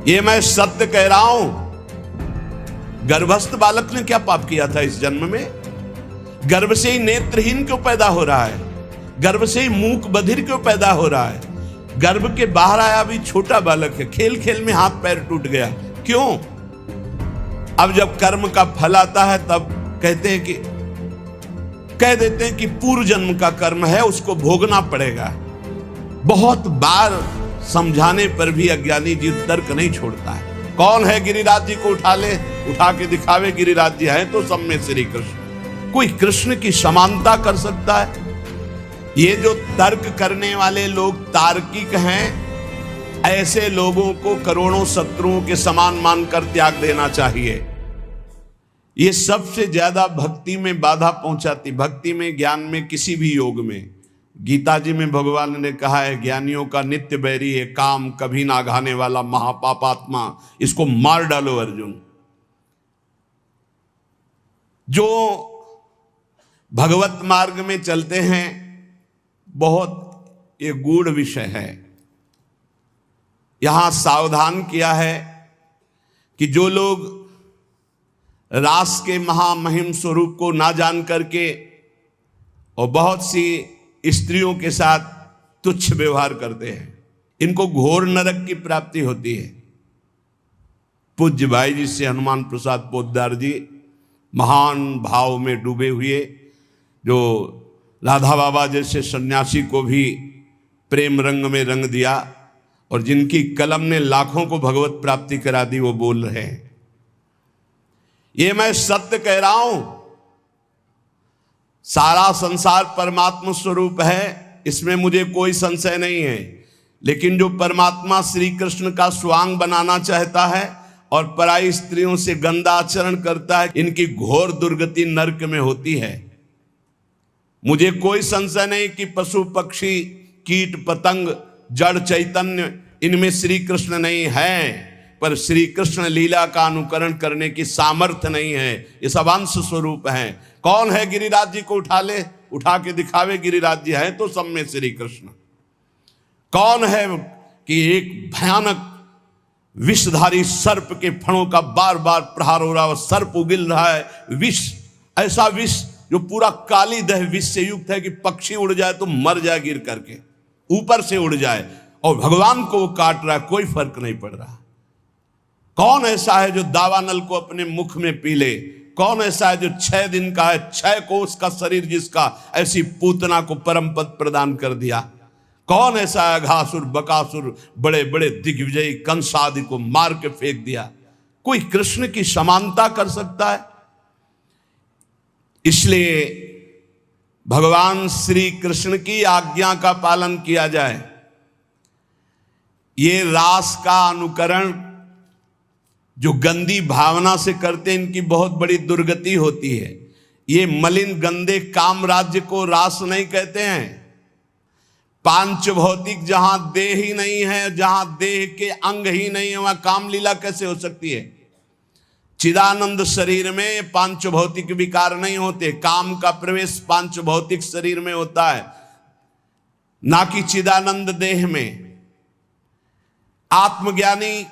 ये मैं सत्य कह रहा हूं। गर्भस्थ बालक ने क्या पाप किया था इस जन्म में? गर्भ से ही नेत्रहीन क्यों पैदा हो रहा है? गर्भ से ही मूक बधिर क्यों पैदा हो रहा है? गर्भ के बाहर आया भी छोटा बालक है, खेल खेल में हाथ पैर टूट गया, क्यों? अब जब कर्म का फल आता है तब कह देते हैं कि पूर्व जन्म का कर्म है, उसको भोगना पड़ेगा। बहुत बार समझाने पर भी अज्ञानी जीव तर्क नहीं छोड़ता है। कौन है गिरिराज जी को उठा ले, उठा के दिखावे गिरिराज जी है तो सब में श्री कृष्ण। कोई कृष्ण की समानता कर सकता है? ये जो तर्क करने वाले लोग तार्किक हैं, ऐसे लोगों को करोड़ों शत्रुओं के समान मानकर त्याग देना चाहिए। ये सबसे ज्यादा भक्ति में बाधा पहुंचाती, भक्ति में, ज्ञान में, किसी भी योग में। गीता जी में भगवान ने कहा है, ज्ञानियों का नित्य बैरी है काम, कभी ना घाने वाला महापापात्मा, इसको मार डालो अर्जुन। जो भगवत मार्ग में चलते हैं, बहुत ये गूढ़ विषय है। यहां सावधान किया है कि जो लोग रास के महामहिम स्वरूप को ना जान करके और बहुत सी स्त्रियों के साथ तुच्छ व्यवहार करते हैं, इनको घोर नरक की प्राप्ति होती है। पूज्य भाई जी से हनुमान प्रसाद पोद्दार जी महान भाव में डूबे हुए, जो राधा बाबा जैसे सन्यासी को भी प्रेम रंग में रंग दिया और जिनकी कलम ने लाखों को भगवत प्राप्ति करा दी, वो बोल रहे हैं, ये मैं सत्य कह रहा हूं। सारा संसार परमात्मा स्वरूप है, इसमें मुझे कोई संशय नहीं है। लेकिन जो परमात्मा श्री कृष्ण का स्वांग बनाना चाहता है और पराई स्त्रियों से गंदा आचरण करता है, इनकी घोर दुर्गति नरक में होती है। मुझे कोई संशय नहीं कि पशु पक्षी कीट पतंग जड़ चैतन्य इनमें श्री कृष्ण नहीं है, पर श्री कृष्ण लीला का अनुकरण करने की सामर्थ्य नहीं है, ये सब अंश स्वरूप हैं। कौन है गिरिराज जी को उठा ले, उठा के दिखावे गिरिराज जी है तो सब में श्री कृष्ण। कौन है कि एक भयानक विषधारी सर्प के फणों का बार बार प्रहार हो रहा है, सर्प उगिल रहा है, विष, ऐसा विष जो पूरा काली दह विष से युक्त है कि पक्षी उड़ जाए तो मर जाए गिर करके, ऊपर से उड़ जाए, और भगवान को वो काट रहा है, कोई फर्क नहीं पड़ रहा। कौन ऐसा है जो दावानल को अपने मुख में पी ले? कौन ऐसा है जो 6 दिन का है, 6 कोस का शरीर जिसका, ऐसी पूतना को परम पद प्रदान कर दिया? कौन ऐसा है घासुर बकासुर बड़े बड़े दिग्विजयी कंस आदि को मार के फेंक दिया? कोई कृष्ण की समानता कर सकता है? इसलिए भगवान श्री कृष्ण की आज्ञा का पालन किया जाए। ये रास का अनुकरण जो गंदी भावना से करते हैं, इनकी बहुत बड़ी दुर्गति होती है। ये मलिन गंदे काम राज्य को रास नहीं कहते हैं। पांच भौतिक जहां देह ही नहीं है, जहां देह के अंग ही नहीं है, वहां काम लीला कैसे हो सकती है? चिदानंद शरीर में पांच भौतिक विकार नहीं होते। काम का प्रवेश पांच भौतिक शरीर में होता है, ना कि चिदानंद देह में। आत्मज्ञानी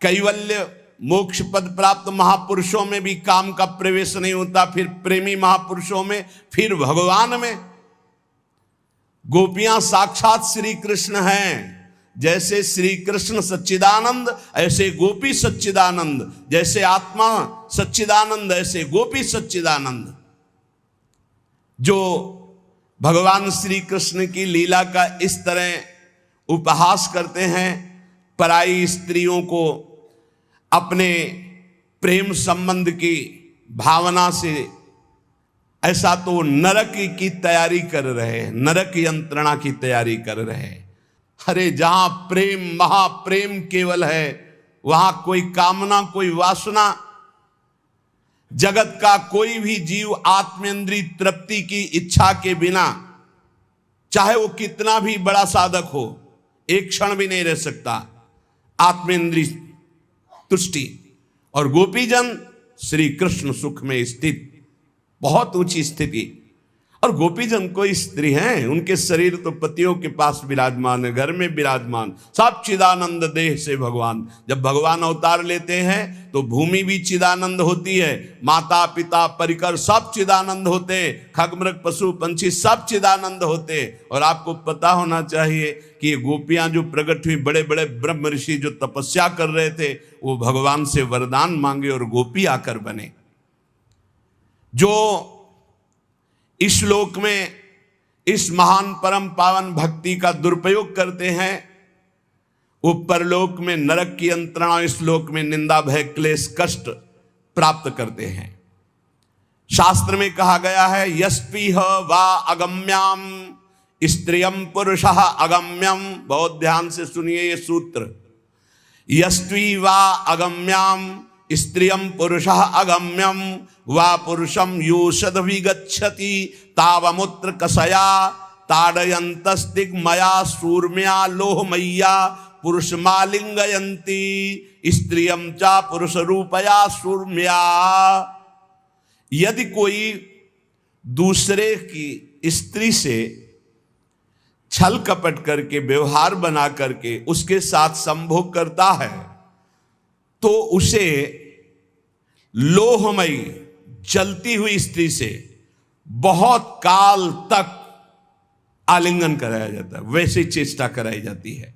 कैवल्य मोक्ष पद प्राप्त महापुरुषों में भी काम का प्रवेश नहीं होता, फिर प्रेमी महापुरुषों में, फिर भगवान में। गोपियां साक्षात श्री कृष्ण हैं। जैसे श्री कृष्ण सच्चिदानंद ऐसे गोपी सच्चिदानंद, जैसे आत्मा सच्चिदानंद ऐसे गोपी सच्चिदानंद। जो भगवान श्री कृष्ण की लीला का इस तरह उपहास करते हैं, पराई स्त्रियों को अपने प्रेम संबंध की भावना से, ऐसा तो नरक की तैयारी कर रहे हैं, नरक यंत्रणा की तैयारी कर रहे हैं। अरे जहां प्रेम महाप्रेम केवल है, वहां कोई कामना कोई वासना, जगत का कोई भी जीव आत्मेंद्रिय तृप्ति की इच्छा के बिना, चाहे वो कितना भी बड़ा साधक हो, एक क्षण भी नहीं रह सकता। आत्मेंद्रिय तुष्टि। और गोपीजन श्री कृष्ण सुख में स्थित, बहुत ऊंची स्थिति। और गोपीजन कोई स्त्री हैं, उनके शरीर तो पतियों के पास विराजमान है, घर में विराजमान, सब चिदानंद देह से भगवान। जब भगवान अवतार लेते हैं तो भूमि भी चिदानंद होती है, माता पिता परिकर सब चिदानंद होते, खगमृग पशु पंछी सब चिदानंद होते। और आपको पता होना चाहिए कि ये गोपियां जो प्रकट हुई, बड़े बड़े ब्रह्म ऋषि जो तपस्या कर रहे थे, वो भगवान से वरदान मांगे और गोपी आकर बने। जो इस लोक में इस महान परम पावन भक्ति का दुरुपयोग करते हैं, वो परलोक में नरक की यंत्रणा, इस लोक में निंदा भय क्लेश कष्ट प्राप्त करते हैं। शास्त्र में कहा गया है, यस्पीह वा अगम्याम स्त्रियम पुरुषः अगम्यम। बहुत ध्यान से सुनिए ये सूत्र, यस्वी वा अगम्याम स्त्रियम पुरुषः अगम्यम वा पुरुषम योषद विगच्छति तावमुत्र कसया ताड़यन्तस्तिग्मया सूर्म्या लोहमय्या पुरुषमालिंगयन्ति स्त्रियम चा पुरुष रूपया सूर्म्या। यदि कोई दूसरे की स्त्री से छल कपट करके व्यवहार बना करके उसके साथ संभोग करता है तो उसे लोहमयी जलती हुई स्त्री से बहुत काल तक आलिंगन कराया जाता है, वैसे चेष्टा कराई जाती है।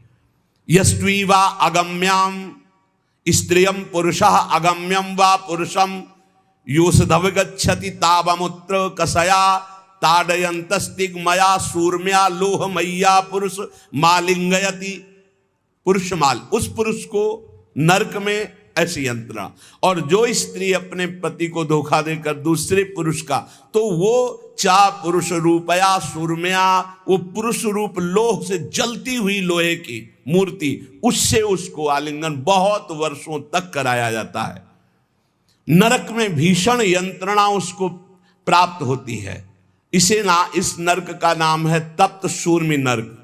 यस्वी वा अगम्याम स्त्रियम पुरुषः अगम्यम वा पुरुषम योषधवगच्छति तावमुत्र कसया ताडयन्तस्तिग्मया सूर्म्या लोहमय्या पुरुष मालिंगयति। पुरुष माल, उस पुरुष को नरक में ऐसी यंत्रणा। और जो स्त्री अपने पति को धोखा देकर दूसरे पुरुष का, तो वो चा पुरुष रूपया सूर्म्या, वो पुरुष रूप लोह से जलती हुई लोहे की मूर्ति, उससे उसको आलिंगन बहुत वर्षों तक कराया जाता है। नरक में भीषण यंत्रणा उसको प्राप्त होती है। इस नरक का नाम है तप्त शूर्मी नरक।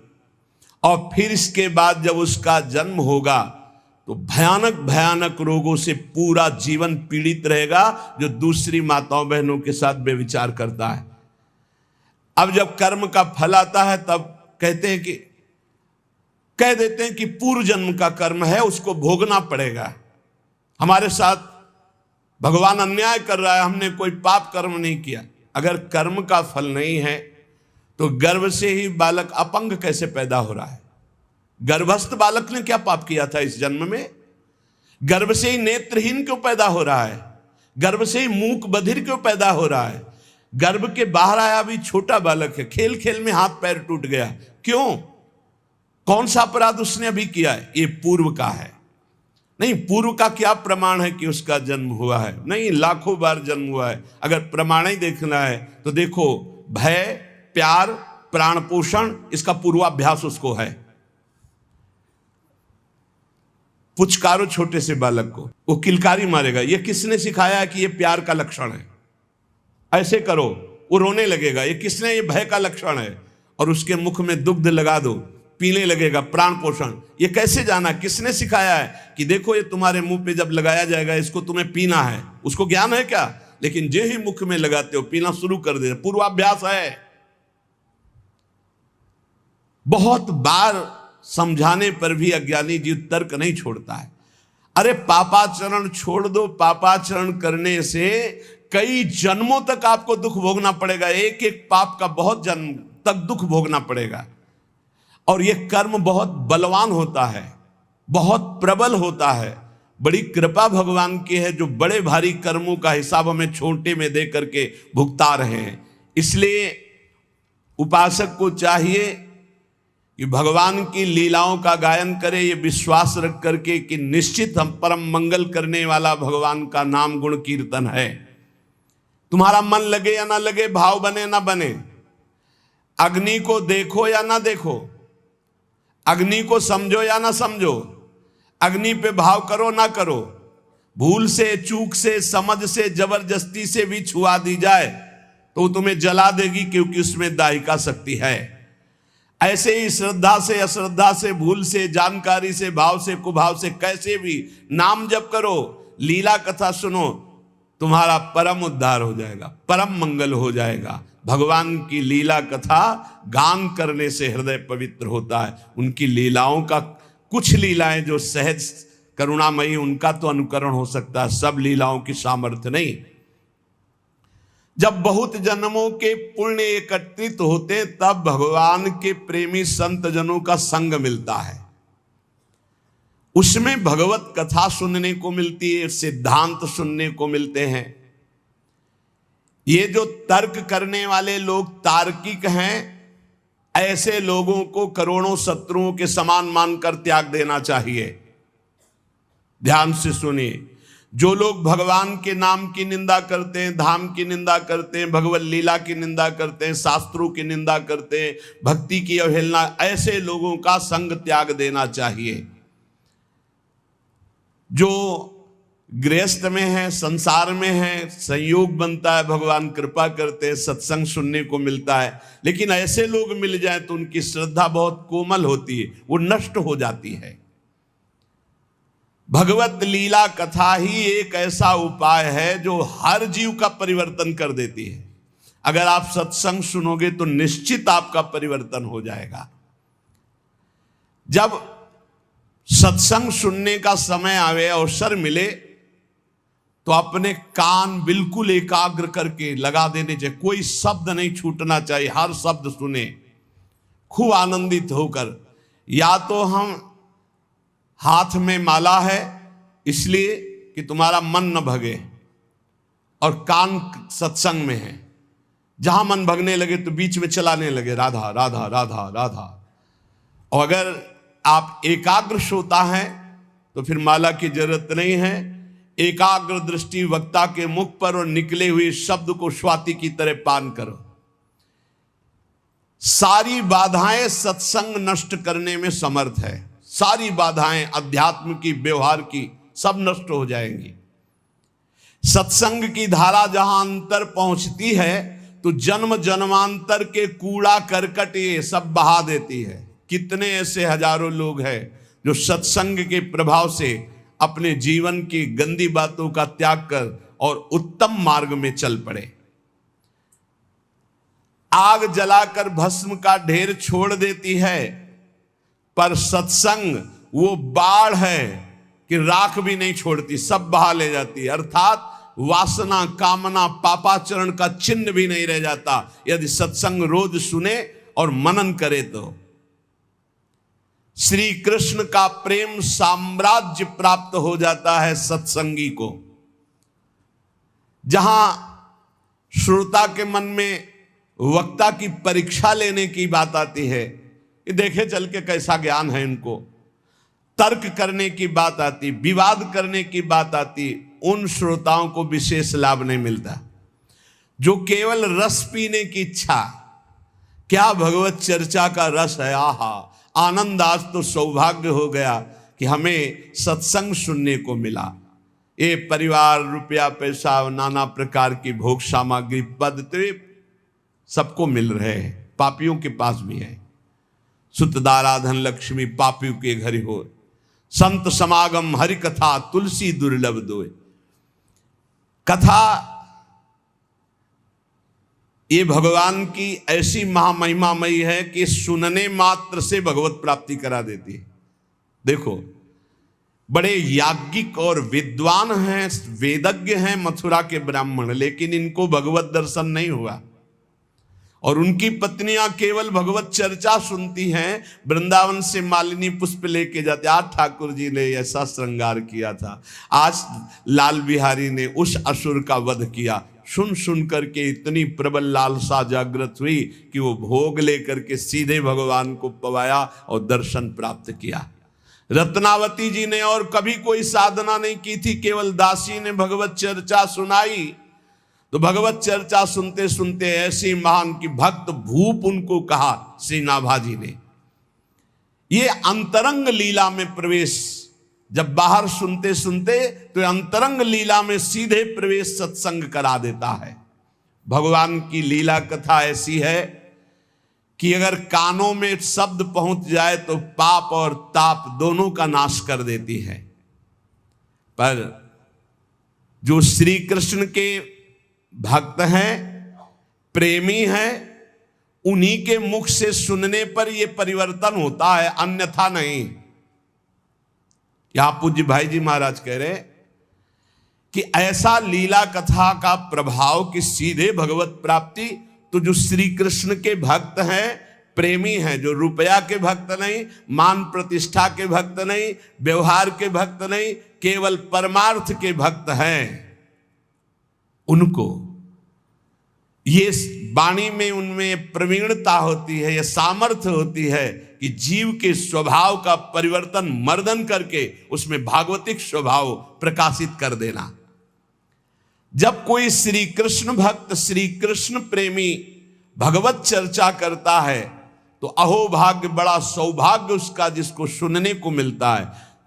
और फिर इसके बाद जब उसका जन्म होगा तो भयानक भयानक रोगों से पूरा जीवन पीड़ित रहेगा, जो दूसरी माताओं बहनों के साथ बेविचार करता है। अब जब कर्म का फल आता है तब कह देते हैं कि पूर्व जन्म का कर्म है, उसको भोगना पड़ेगा। हमारे साथ भगवान अन्याय कर रहा है, हमने कोई पाप कर्म नहीं किया। अगर कर्म का फल नहीं है तो गर्भ से ही बालक अपंग कैसे पैदा हो रहा है? गर्भस्थ बालक ने क्या पाप किया था इस जन्म में? गर्भ से ही नेत्रहीन क्यों पैदा हो रहा है? गर्भ से ही मूक बधिर क्यों पैदा हो रहा है? गर्भ के बाहर आया भी छोटा बालक है, खेल खेल में हाथ पैर टूट गया, क्यों? कौन सा अपराध उसने अभी किया है? ये पूर्व का है। नहीं, पूर्व का क्या प्रमाण है कि उसका जन्म हुआ है? नहीं, लाखों बार जन्म हुआ है। अगर प्रमाण ही देखना है तो देखो, भय प्यार प्राण पोषण, इसका पूर्वाभ्यास उसको है। पुचकारो छोटे से बालक को, वो किलकारी मारेगा। ये किसने सिखाया है कि ये प्यार का लक्षण है? ऐसे करो, वो रोने लगेगा। ये किसने, ये भय का लक्षण है। और उसके मुख में दुग्ध लगा दो, पीने लगेगा, प्राण पोषण। ये कैसे जाना? किसने सिखाया है कि देखो ये तुम्हारे मुंह पे जब लगाया जाएगा इसको तुम्हें पीना है? उसको ज्ञान है क्या? लेकिन जे ही मुख में लगाते हो पीना शुरू कर दे, पूर्वाभ्यास है। बहुत बार समझाने पर भी अज्ञानी जीव तर्क नहीं छोड़ता है। अरे पापाचरण छोड़ दो, पापाचरण करने से कई जन्मों तक आपको दुख भोगना पड़ेगा। एक एक पाप का बहुत जन्म तक दुख भोगना पड़ेगा। और यह कर्म बहुत बलवान होता है, बहुत प्रबल होता है। बड़ी कृपा भगवान की है जो बड़े भारी कर्मों का हिसाब हमें छोटे में दे करके भुगता रहे हैं। इसलिए उपासक को चाहिए कि भगवान की लीलाओं का गायन करे, ये विश्वास रख करके कि निश्चित हम परम मंगल करने वाला भगवान का नाम गुण कीर्तन है। तुम्हारा मन लगे या ना लगे, भाव बने ना बने, अग्नि को देखो या ना देखो, अग्नि को समझो या ना समझो, अग्नि पे भाव करो ना करो, भूल से चूक से समझ से जबरदस्ती से भी छुआ दी जाए तो तुम्हें जला देगी, क्योंकि उसमें दाहिका शक्ति है। ऐसे ही श्रद्धा से अश्रद्धा से, भूल से, जानकारी से, भाव से, कुभाव से, कैसे भी नाम जप करो, लीला कथा सुनो, तुम्हारा परम उद्धार हो जाएगा, परम मंगल हो जाएगा। भगवान की लीला कथा गान करने से हृदय पवित्र होता है। उनकी लीलाओं का, कुछ लीलाएं जो सहज करुणामयी, उनका तो अनुकरण हो सकता है, सब लीलाओं की सामर्थ्य नहीं। जब बहुत जन्मों के पुण्य एकत्रित होते तब भगवान के प्रेमी संत जनों का संग मिलता है, उसमें भगवत कथा सुनने को मिलती है, सिद्धांत सुनने को मिलते हैं। ये जो तर्क करने वाले लोग तार्किक हैं, ऐसे लोगों को करोड़ों शत्रुओं के समान मानकर त्याग देना चाहिए। ध्यान से सुनिए, जो लोग भगवान के नाम की निंदा करते हैं, धाम की निंदा करते हैं, भगवत लीला की निंदा करते हैं, शास्त्रों की निंदा करते हैं, भक्ति की अवहेलना, ऐसे लोगों का संग त्याग देना चाहिए। जो गृहस्थ में है, संसार में है, संयोग बनता है, भगवान कृपा करते हैं, सत्संग सुनने को मिलता है, लेकिन ऐसे लोग मिल जाए तो उनकी श्रद्धा बहुत कोमल होती है, वो नष्ट हो जाती है। भगवत लीला कथा ही एक ऐसा उपाय है जो हर जीव का परिवर्तन कर देती है। अगर आप सत्संग सुनोगे तो निश्चित आपका परिवर्तन हो जाएगा। जब सत्संग सुनने का समय आवे, अवसर मिले, तो अपने कान बिल्कुल एकाग्र करके लगा देने चाहिए, कोई शब्द नहीं छूटना चाहिए, हर शब्द सुने खूब आनंदित होकर। या तो हम हाथ में माला है इसलिए कि तुम्हारा मन न भगे, और कान सत्संग में है, जहां मन भगने लगे तो बीच में चलाने लगे राधा राधा राधा राधा। और अगर आप एकाग्र श्रोता हैं तो फिर माला की जरूरत नहीं है, एकाग्र दृष्टि वक्ता के मुख पर और निकले हुए शब्द को स्वाति की तरह पान करो। सारी बाधाएं सत्संग नष्ट करने में समर्थ है, सारी बाधाएं अध्यात्म की, व्यवहार की, सब नष्ट हो जाएंगी। सत्संग की धारा जहां अंतर पहुंचती है तो जन्म जन्मांतर के कूड़ा करकट ये सब बहा देती है। कितने ऐसे हजारों लोग हैं जो सत्संग के प्रभाव से अपने जीवन की गंदी बातों का त्याग कर और उत्तम मार्ग में चल पड़े। आग जलाकर भस्म का ढेर छोड़ देती है, पर सत्संग वो बाढ़ है कि राख भी नहीं छोड़ती, सब बहा ले जाती है। अर्थात वासना, कामना, पापाचरण का चिन्ह भी नहीं रह जाता यदि सत्संग रोज सुने और मनन करे तो। श्री कृष्ण का प्रेम साम्राज्य प्राप्त हो जाता है सत्संगी को। जहां श्रोता के मन में वक्ता की परीक्षा लेने की बात आती है, ये देखे चल के कैसा ज्ञान है इनको, तर्क करने की बात आती, विवाद करने की बात आती, उन श्रोताओं को विशेष लाभ नहीं मिलता। जो केवल रस पीने की इच्छा, क्या भगवत चर्चा का रस है, आहा आनंद, आज तो सौभाग्य हो गया कि हमें सत्संग सुनने को मिला। ये परिवार, रुपया, पैसा, नाना प्रकार की भोग सामग्री, पद तो सबको मिल रहे हैं, पापियों के पास भी है। सुतदाराधन लक्ष्मी पापियों के घर हो, संत समागम हरि कथा तुलसी दुर्लभ दोय। कथा ये भगवान की ऐसी महामहिमामयी है कि सुनने मात्र से भगवत प्राप्ति करा देती है। देखो, बड़े याज्ञिक और विद्वान हैं, वेदज्ञ हैं मथुरा के ब्राह्मण, लेकिन इनको भगवत दर्शन नहीं हुआ। और उनकी पत्नियां केवल भगवत चर्चा सुनती हैं, वृंदावन से मालिनी पुष्प लेके जाते। आज ठाकुर जी ने ऐसा श्रृंगार किया था, आज लाल बिहारी ने उस असुर का वध किया। सुन सुन करके इतनी प्रबल लालसा जागृत हुई कि वो भोग लेकर के सीधे भगवान को पवाया और दर्शन प्राप्त किया। रत्नावती जी ने और कभी कोई साधना नहीं की थी, केवल दासी ने भगवत चर्चा सुनाई। तो भगवत चर्चा सुनते सुनते ऐसी महान की भक्त भूप उनको कहा श्री नाभाजी ने। ये अंतरंग लीला में प्रवेश, जब बाहर सुनते सुनते तो अंतरंग लीला में सीधे प्रवेश सत्संग करा देता है। भगवान की लीला कथा ऐसी है कि अगर कानों में शब्द पहुंच जाए तो पाप और ताप दोनों का नाश कर देती है। पर जो श्री कृष्ण के भक्त हैं, प्रेमी हैं, उन्हीं के मुख से सुनने पर यह परिवर्तन होता है, अन्यथा नहीं। यहां पूज्य भाई जी महाराज कह रहे कि ऐसा लीला कथा का प्रभाव कि सीधे भगवत प्राप्ति। तो जो श्री कृष्ण के भक्त हैं, प्रेमी हैं, जो रुपया के भक्त नहीं, मान प्रतिष्ठा के भक्त नहीं, व्यवहार के भक्त नहीं, केवल परमार्थ के भक्त हैं, उनको ये वाणी में उनमें प्रवीणता होती है, यह सामर्थ्य होती है कि जीव के स्वभाव का परिवर्तन मर्दन करके उसमें भागवतिक स्वभाव प्रकाशित कर देना। जब कोई श्री कृष्ण भक्त, श्री कृष्ण प्रेमी भगवत चर्चा करता है तो अहोभाग्य, बड़ा सौभाग्य उसका जिसको सुनने को मिलता है।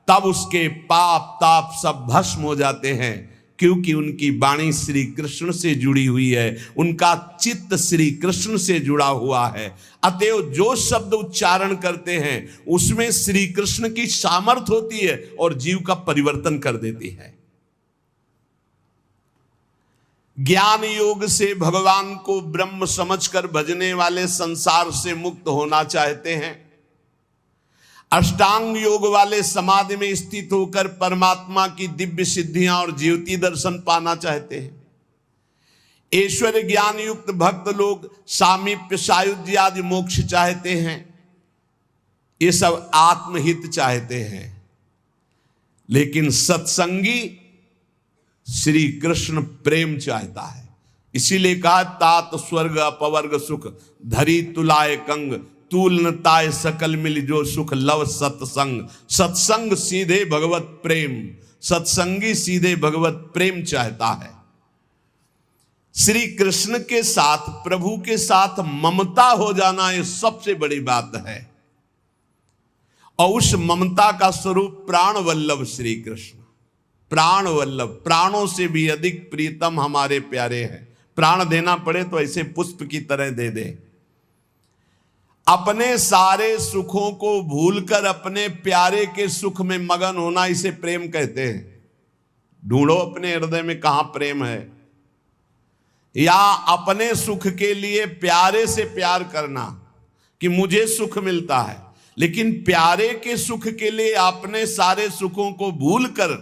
तब उसके पाप ताप सब भस्म हो जाते हैं, क्योंकि उनकी वाणी श्री कृष्ण से जुड़ी हुई है, उनका चित्त श्री कृष्ण से जुड़ा हुआ है। अतएव जो शब्द उच्चारण करते हैं उसमें श्री कृष्ण की सामर्थ्य होती है और जीव का परिवर्तन कर देती है। ज्ञान योग से भगवान को ब्रह्म समझकर भजने वाले संसार से मुक्त होना चाहते हैं। अष्टांग योग वाले समाधि में स्थित होकर परमात्मा की दिव्य सिद्धियां और ज्योति दर्शन पाना चाहते हैं। ऐश्वर्य ज्ञान युक्त भक्त लोग सामीप्य, सायुज्य आदि मोक्ष चाहते हैं। ये सब आत्महित चाहते हैं। लेकिन सत्संगी श्री कृष्ण प्रेम चाहता है। इसीलिए कहा, तात स्वर्ग अपवर्ग सुख धरी तुलाए कंग, तूल न ताय सकल मिल जो सुख लव सत्संग। सत्संग सीधे भगवत प्रेम, सत्संगी सीधे भगवत प्रेम चाहता है। श्री कृष्ण के साथ, प्रभु के साथ ममता हो जाना, ये सबसे बड़ी बात है। और उस ममता का स्वरूप प्राण वल्लभ श्री कृष्ण, प्राण वल्लभ, प्राणों से भी अधिक प्रीतम हमारे प्यारे हैं। प्राण देना पड़े तो ऐसे पुष्प की तरह दे दे। अपने सारे सुखों को भूलकर अपने प्यारे के सुख में मगन होना, इसे प्रेम कहते हैं। ढूंढो अपने हृदय में कहां प्रेम है। या अपने सुख के लिए प्यारे से प्यार करना कि मुझे सुख मिलता है, लेकिन प्यारे के सुख के लिए अपने सारे सुखों को भूलकर,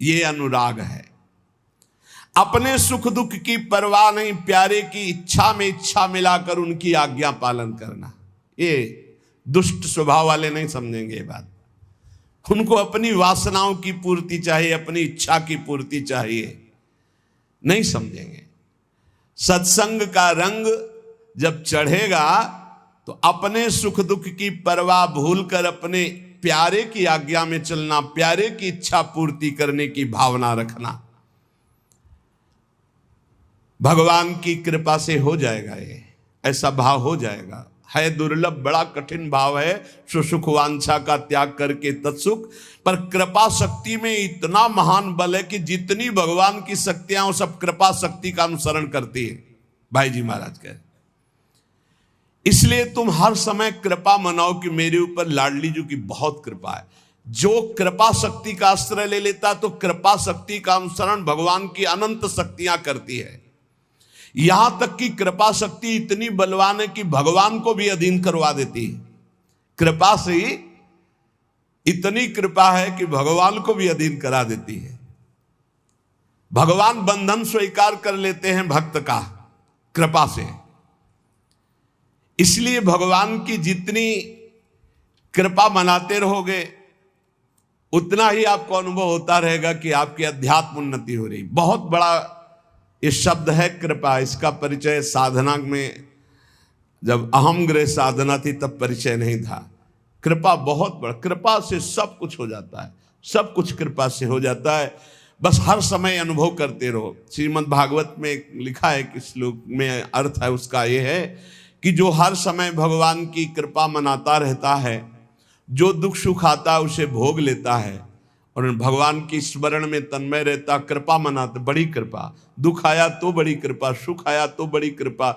ये अनुराग है। अपने सुख दुख की परवाह नहीं, प्यारे की इच्छा में इच्छा मिलाकर उनकी आज्ञा पालन करना। ये दुष्ट स्वभाव वाले नहीं समझेंगे ये बात। उनको अपनी वासनाओं की पूर्ति चाहिए, अपनी इच्छा की पूर्ति चाहिए, नहीं समझेंगे। सत्संग का रंग जब चढ़ेगा तो अपने सुख दुख की परवाह भूलकर अपने प्यारे की आज्ञा में चलना, प्यारे की इच्छा पूर्ति करने की भावना रखना, भगवान की कृपा से हो जाएगा। ये ऐसा भाव हो जाएगा। है दुर्लभ, बड़ा कठिन भाव है। सुसुख वांछा का त्याग करके तत्सुख, पर कृपा शक्ति में इतना महान बल है कि जितनी भगवान की शक्तियां वो सब कृपा शक्ति का अनुसरण करती है। भाई जी महाराज कह, इसलिए तुम हर समय कृपा मनाओ कि मेरे ऊपर लाडली जी की बहुत कृपा है। जो कृपा शक्ति का आश्रय ले लेता तो कृपा शक्ति का अनुसरण भगवान की अनंत शक्तियां करती है। यहां तक कि कृपा शक्ति इतनी बलवान है कि भगवान को भी अधीन करवा देती है। कृपा से ही इतनी कृपा है कि भगवान को भी अधीन करा देती है। भगवान बंधन स्वीकार कर लेते हैं भक्त का कृपा से। इसलिए भगवान की जितनी कृपा मनाते रहोगे उतना ही आपको अनुभव होता रहेगा कि आपकी अध्यात्म उन्नति हो रही। बहुत बड़ा ये शब्द है कृपा। इसका परिचय साधना में, जब अहम ग्रह साधना थी तब परिचय नहीं था। कृपा बहुत बड़ा, कृपा से सब कुछ हो जाता है, सब कुछ कृपा से हो जाता है। बस हर समय अनुभव करते रहो। श्रीमद् भागवत में लिखा है कि श्लोक में अर्थ है उसका ये है कि जो हर समय भगवान की कृपा मनाता रहता है, जो दुख सुख आता है उसे भोग लेता है और भगवान की स्मरण में तन्मय रहता, कृपा मनाते, बड़ी कृपा। दुख आया तो बड़ी कृपा, सुख आया तो बड़ी कृपा,